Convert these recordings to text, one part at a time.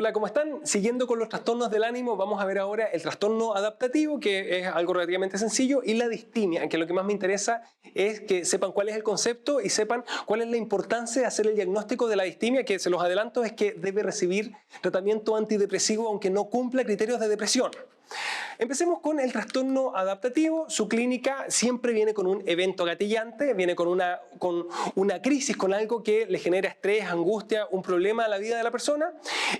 Hola, ¿cómo están? Siguiendo con los trastornos del ánimo, vamos a ver ahora el trastorno adaptativo, que es algo relativamente sencillo, y la distimia, que lo que más me interesa es que sepan cuál es el concepto y sepan cuál es la importancia de hacer el diagnóstico de la distimia, que se los adelanto es que debe recibir tratamiento antidepresivo aunque no cumpla criterios de depresión. Empecemos con el trastorno adaptativo. Su clínica siempre viene con un evento gatillante, viene con una crisis, con algo que le genera estrés, angustia, un problema a la vida de la persona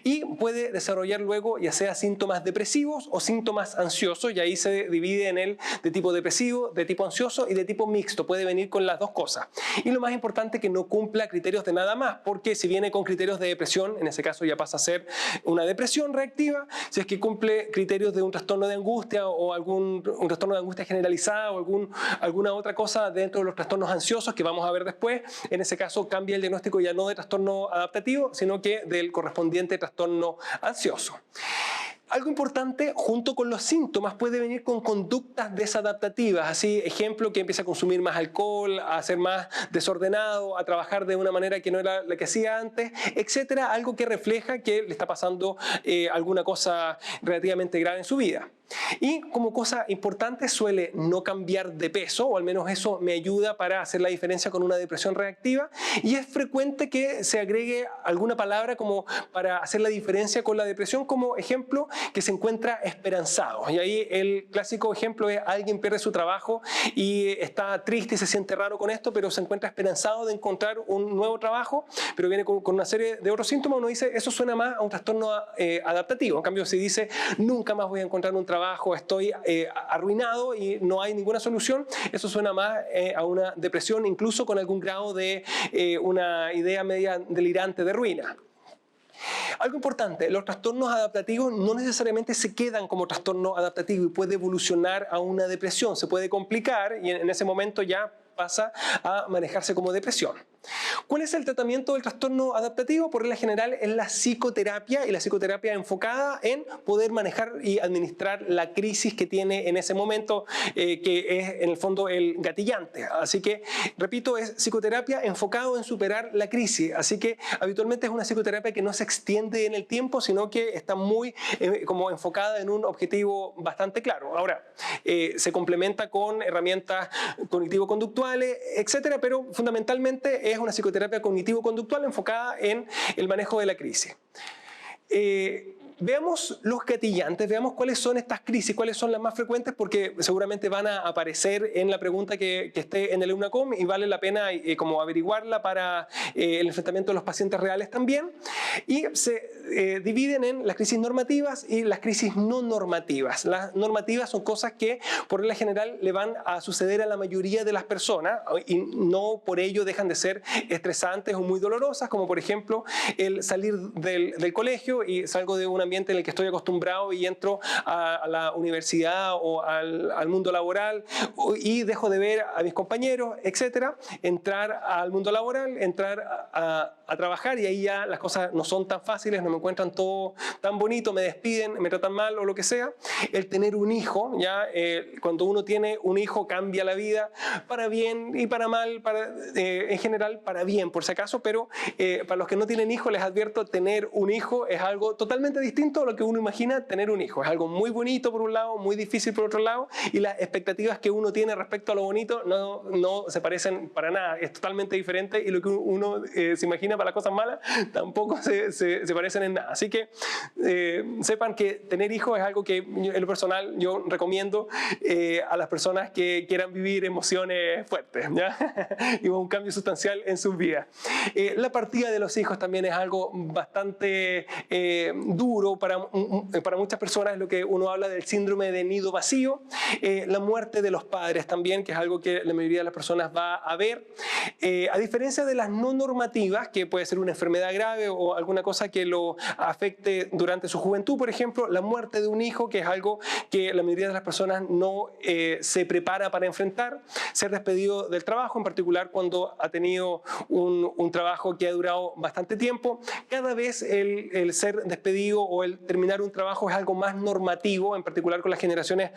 y puede desarrollar luego ya sea síntomas depresivos o síntomas ansiosos, y ahí se divide en el de tipo depresivo, de tipo ansioso y de tipo mixto. Puede venir con las dos cosas. Y lo más importante es que no cumpla criterios de nada más, porque si viene con criterios de depresión, en ese caso ya pasa a ser una depresión reactiva. Si es que cumple criterios de un trastorno de angustia o un trastorno de angustia generalizada o alguna otra cosa dentro de los trastornos ansiosos que vamos a ver después, en ese caso cambia el diagnóstico ya no de trastorno adaptativo, sino que del correspondiente trastorno ansioso. Algo importante, junto con los síntomas, puede venir con conductas desadaptativas, así, ejemplo, que empieza a consumir más alcohol, a ser más desordenado, a trabajar de una manera que no era la que hacía antes, etcétera, algo que refleja que le está pasando alguna cosa relativamente grave en su vida. Y como cosa importante suele no cambiar de peso, o al menos eso me ayuda para hacer la diferencia con una depresión reactiva, y es frecuente que se agregue alguna palabra como para hacer la diferencia con la depresión, como ejemplo que se encuentra esperanzado. Y ahí el clásico ejemplo es alguien pierde su trabajo y está triste y se siente raro con esto, pero se encuentra esperanzado de encontrar un nuevo trabajo, pero viene con una serie de otros síntomas. Uno dice, eso suena más a un trastorno adaptativo. En cambio, si dice, nunca más voy a encontrar un trabajo, estoy arruinado y no hay ninguna solución, eso suena más a una depresión, incluso con algún grado de una idea media delirante de ruina. Algo importante, los trastornos adaptativos no necesariamente se quedan como trastorno adaptativo y puede evolucionar a una depresión, se puede complicar y en ese momento ya pasa a manejarse como depresión. ¿Cuál es el tratamiento del trastorno adaptativo? Por regla general es la psicoterapia, y la psicoterapia enfocada en poder manejar y administrar la crisis que tiene en ese momento, que es en el fondo el gatillante. Así que, repito, es psicoterapia enfocado en superar la crisis. Así que habitualmente es una psicoterapia que no se extiende en el tiempo, sino que está muy como enfocada en un objetivo bastante claro. Ahora, se complementa con herramientas cognitivo-conductuales, etcétera, pero fundamentalmente es una psicoterapia cognitivo-conductual enfocada en el manejo de la crisis. Veamos los gatillantes, veamos cuáles son estas crisis, cuáles son las más frecuentes, porque seguramente van a aparecer en la pregunta que esté en el EUNACOM y vale la pena como averiguarla para el enfrentamiento de los pacientes reales también. Y se dividen en las crisis normativas y las crisis no normativas. Las normativas son cosas que por regla general le van a suceder a la mayoría de las personas y no por ello dejan de ser estresantes o muy dolorosas, como por ejemplo el salir del colegio y salgo de un ambiente en el que estoy acostumbrado y entro a la universidad o al mundo laboral y dejo de ver a mis compañeros, etcétera. Entrar al mundo laboral, entrar a trabajar, y ahí ya las cosas no son tan fáciles, no me encuentran todo tan bonito, me despiden, me tratan mal o lo que sea. El tener un hijo, ya cuando uno tiene un hijo cambia la vida para bien y para mal, en general para bien por si acaso, pero para los que no tienen hijos les advierto, tener un hijo es algo totalmente distinto a lo que uno imagina tener un hijo. Es algo muy bonito por un lado, muy difícil por otro lado, y las expectativas que uno tiene respecto a lo bonito no se parecen para nada, es totalmente diferente, y lo que uno se imagina para las cosas malas tampoco se parecen en nada. Así que sepan que tener hijos es algo que en lo personal yo recomiendo a las personas que quieran vivir emociones fuertes, ¿ya? Y un cambio sustancial en sus vidas. La partida de los hijos también es algo bastante duro para muchas personas, es lo que uno habla del síndrome de nido vacío. La muerte de los padres también, que es algo que la mayoría de las personas va a ver. A diferencia de las no normativas, que puede ser una enfermedad grave o alguna cosa que lo afecte durante su juventud, por ejemplo, la muerte de un hijo, que es algo que la mayoría de las personas no se prepara para enfrentar. Ser despedido del trabajo, en particular cuando ha tenido un trabajo que ha durado bastante tiempo. Cada vez el ser despedido o el terminar un trabajo es algo más normativo, en particular con las generaciones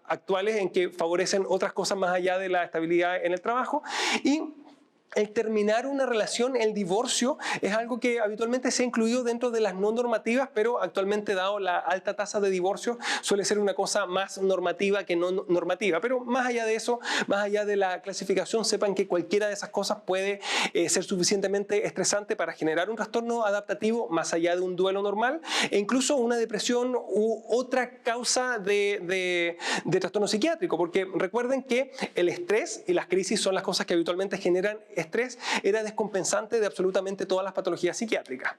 actuales, en que favorecen otras cosas más allá de la estabilidad en el trabajo. Y el terminar una relación, el divorcio, es algo que habitualmente se ha incluido dentro de las no normativas, pero actualmente, dado la alta tasa de divorcio, suele ser una cosa más normativa que no normativa. Pero más allá de eso, más allá de la clasificación, sepan que cualquiera de esas cosas puede ser suficientemente estresante para generar un trastorno adaptativo más allá de un duelo normal, e incluso una depresión u otra causa de trastorno psiquiátrico, porque recuerden que el estrés y las crisis son las cosas que habitualmente generan estrés, era descompensante de absolutamente todas las patologías psiquiátricas.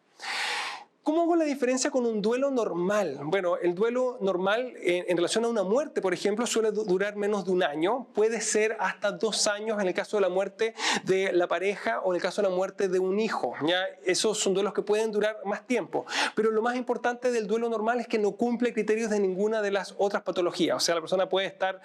¿Cómo hago la diferencia con un duelo normal? Bueno, el duelo normal en relación a una muerte, por ejemplo, suele durar menos de un año. Puede ser hasta 2 años en el caso de la muerte de la pareja o en el caso de la muerte de un hijo. ¿Ya? Esos son duelos que pueden durar más tiempo. Pero lo más importante del duelo normal es que no cumple criterios de ninguna de las otras patologías. O sea, la persona puede estar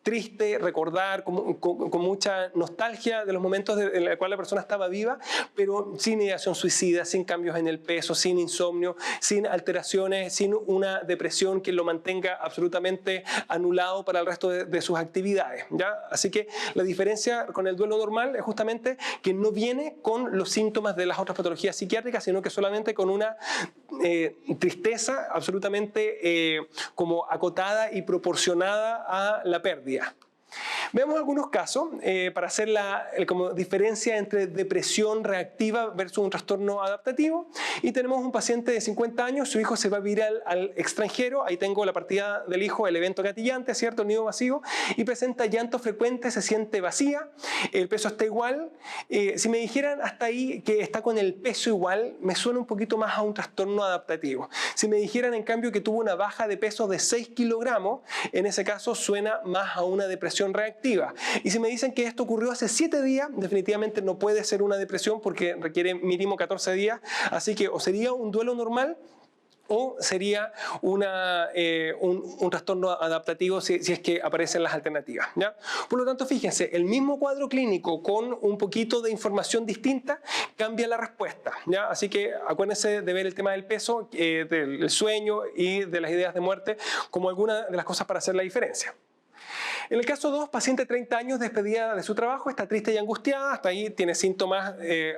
triste, recordar con mucha nostalgia de los momentos en los cuales la persona estaba viva, pero sin ideación suicida, sin cambios en el peso, sin insomnio, sin alteraciones, sin una depresión que lo mantenga absolutamente anulado para el resto de sus actividades, ¿ya? Así que la diferencia con el duelo normal es justamente que no viene con los síntomas de las otras patologías psiquiátricas, sino que solamente con una tristeza absolutamente como acotada y proporcionada a la pérdida. Veamos algunos casos para hacer la como diferencia entre depresión reactiva versus un trastorno adaptativo. Y tenemos un paciente de 50 años, su hijo se va a vivir al extranjero, ahí tengo la partida del hijo, el evento gatillante, ¿cierto? El nido vacío, y presenta llanto frecuente, se siente vacía, el peso está igual. Si me dijeran hasta ahí que está con el peso igual, me suena un poquito más a un trastorno adaptativo. Si me dijeran en cambio que tuvo una baja de peso de 6 kilogramos, en ese caso suena más a una depresión reactiva. Y si me dicen que esto ocurrió hace 7 días, definitivamente no puede ser una depresión porque requiere mínimo 14 días, así que o sería un duelo normal o sería un trastorno adaptativo si es que aparecen las alternativas, ¿ya? Por lo tanto, fíjense, el mismo cuadro clínico con un poquito de información distinta cambia la respuesta, ¿ya? Así que acuérdense de ver el tema del peso, del sueño y de las ideas de muerte como alguna de las cosas para hacer la diferencia. En el caso 2, paciente de 30 años despedida de su trabajo, está triste y angustiada, hasta ahí tiene síntomas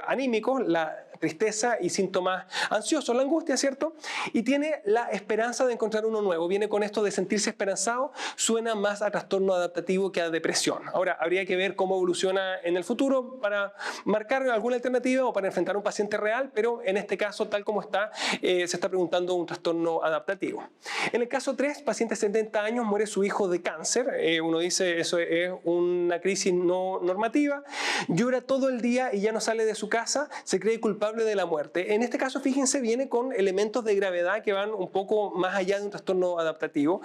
anímicos, la tristeza y síntomas ansiosos, la angustia, ¿cierto? Y tiene la esperanza de encontrar uno nuevo. Viene con esto de sentirse esperanzado, suena más a trastorno adaptativo que a depresión. Ahora, habría que ver cómo evoluciona en el futuro para marcar alguna alternativa o para enfrentar a un paciente real, pero en este caso, tal como está, se está preguntando un trastorno adaptativo. En el caso 3, paciente de 70 años, muere su hijo de cáncer. Uno dice, eso es una crisis no normativa. Llora todo el día y ya no sale de su casa, se cree culpable de la muerte. En este caso, fíjense, viene con elementos de gravedad que van un poco más allá de un trastorno adaptativo.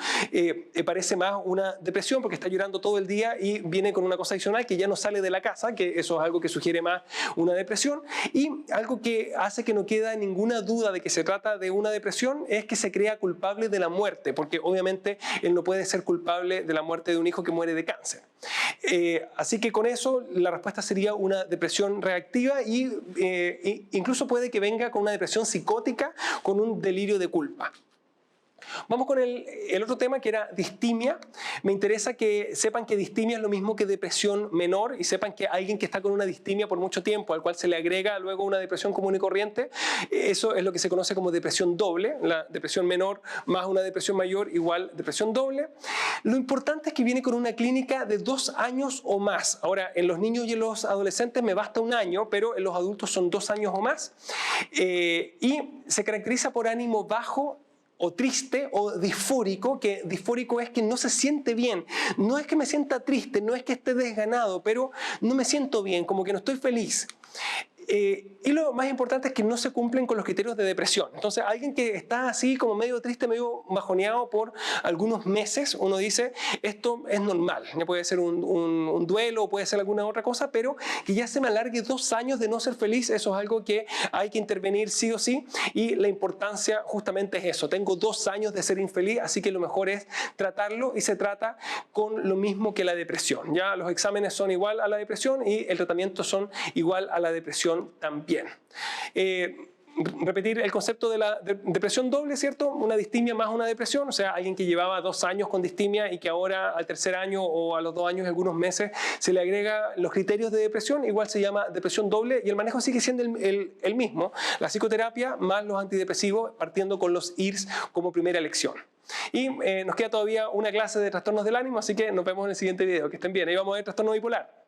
Parece más una depresión porque está llorando todo el día y viene con una cosa adicional que ya no sale de la casa, que eso es algo que sugiere más una depresión. Y algo que hace que no queda ninguna duda de que se trata de una depresión es que se crea culpable de la muerte, porque obviamente él no puede ser culpable de la muerte de un hijo que muere de cáncer. Así que con eso la respuesta sería una depresión reactiva y incluso puede que venga con una depresión psicótica con un delirio de culpa. Vamos con el otro tema, que era distimia. Me interesa que sepan que distimia es lo mismo que depresión menor y sepan que alguien que está con una distimia por mucho tiempo, al cual se le agrega luego una depresión común y corriente, eso es lo que se conoce como depresión doble. La depresión menor más una depresión mayor igual depresión doble. Lo importante es que viene con una clínica de 2 años o más. Ahora, en los niños y en los adolescentes me basta 1 año, pero en los adultos son 2 años o más. Y se caracteriza por ánimo bajo, o triste o disfórico, que disfórico es que no se siente bien. No es que me sienta triste, no es que esté desganado, pero no me siento bien, como que no estoy feliz. Y lo más importante es que no se cumplen con los criterios de depresión. Entonces, alguien que está así como medio triste, medio bajoneado por algunos meses, uno dice, esto es normal. Ya puede ser un duelo o puede ser alguna otra cosa, pero que ya se me alargue 2 años de no ser feliz, eso es algo que hay que intervenir sí o sí. Y la importancia justamente es eso. Tengo 2 años de ser infeliz, así que lo mejor es tratarlo, y se trata con lo mismo que la depresión. Ya los exámenes son igual a la depresión y el tratamiento son igual a la depresión también. repetir el concepto de la depresión doble, ¿cierto? Una distimia más una depresión, o sea, alguien que llevaba 2 años con distimia y que ahora al tercer año o a los 2 años, algunos meses, se le agrega los criterios de depresión, igual se llama depresión doble y el manejo sigue siendo el mismo. La psicoterapia más los antidepresivos, partiendo con los IRS como primera elección. Y nos queda todavía una clase de trastornos del ánimo, así que nos vemos en el siguiente video. Que estén bien. Ahí vamos a ver trastorno bipolar.